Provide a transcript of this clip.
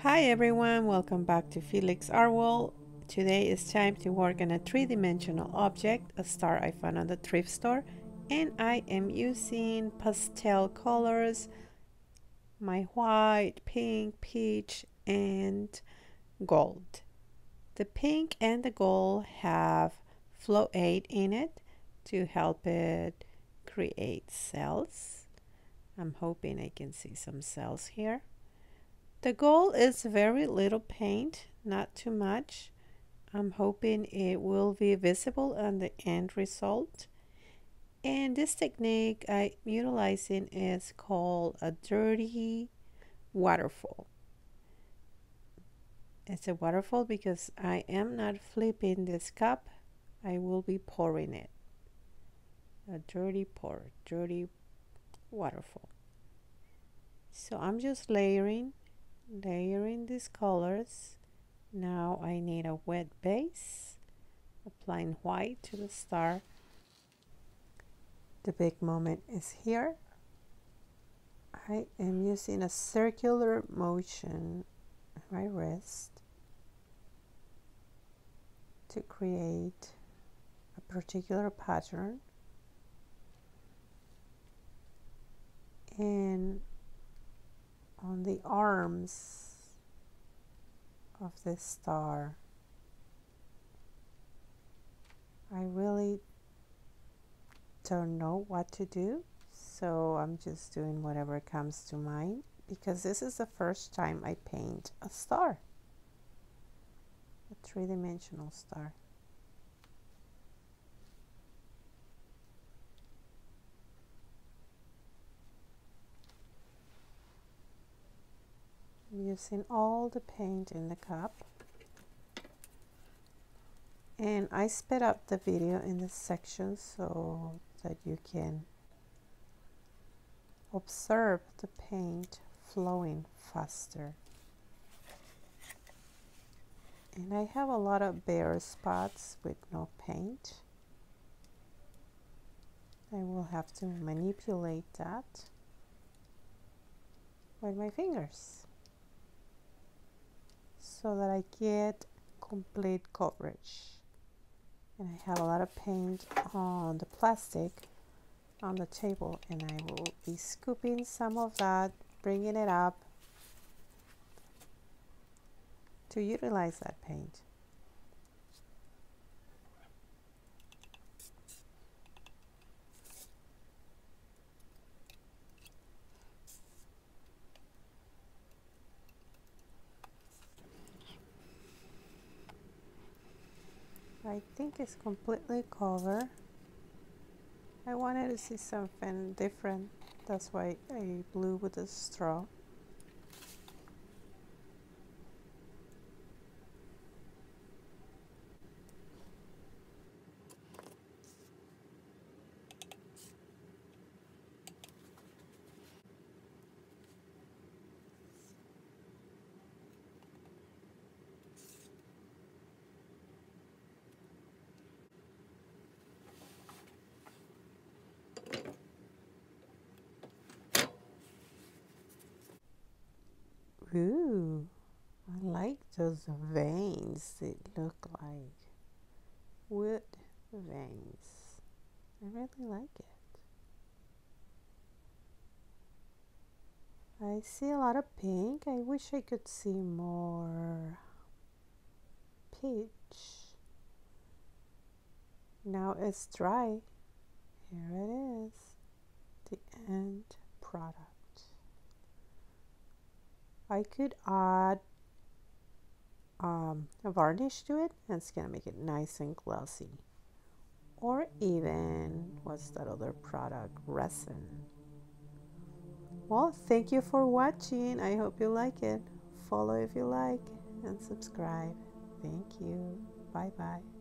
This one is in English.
Hi everyone, welcome back to Felix Art World. Today it's time to work on a three-dimensional object, a star I found on the thrift store, and I am using pastel colors, my white, pink, peach, and gold. The pink and the gold have floetrol in it to help it create cells. I'm hoping I can see some cells here. The goal is very little paint, not too much. I'm hoping it will be visible on the end result. And this technique I'm utilizing is called a dirty waterfall. It's a waterfall because I am not flipping this cup. I will be pouring it. A dirty waterfall. So I'm just layering these colors. Now I need a wet base, applying white to the star. The big moment is here. I am using a circular motion on my wrist to create a particular pattern, and on the arms of this star I really don't know what to do, so I'm just doing whatever comes to mind because this is the first time I paint a star, a three-dimensional star. I'm using all the paint in the cup, and I sped up the video in this section so that you can observe the paint flowing faster. And I have a lot of bare spots with no paint. I will have to manipulate that with my fingers so that I get complete coverage. And I have a lot of paint on the plastic on the table, and I will be scooping some of that, bringing it up to utilize that paint. I think it's completely covered. I wanted to see something different, that's why I blew with a straw. Ooh, I like those veins. They look like wood veins. I really like it. I see a lot of pink. I wish I could see more peach. Now it's dry. Here it is, the end product. I could add a varnish to it, and it's gonna make it nice and glossy. Or even, what's that other product? Resin. Well, thank you for watching. I hope you like it. Follow if you like, and subscribe. Thank you. Bye bye.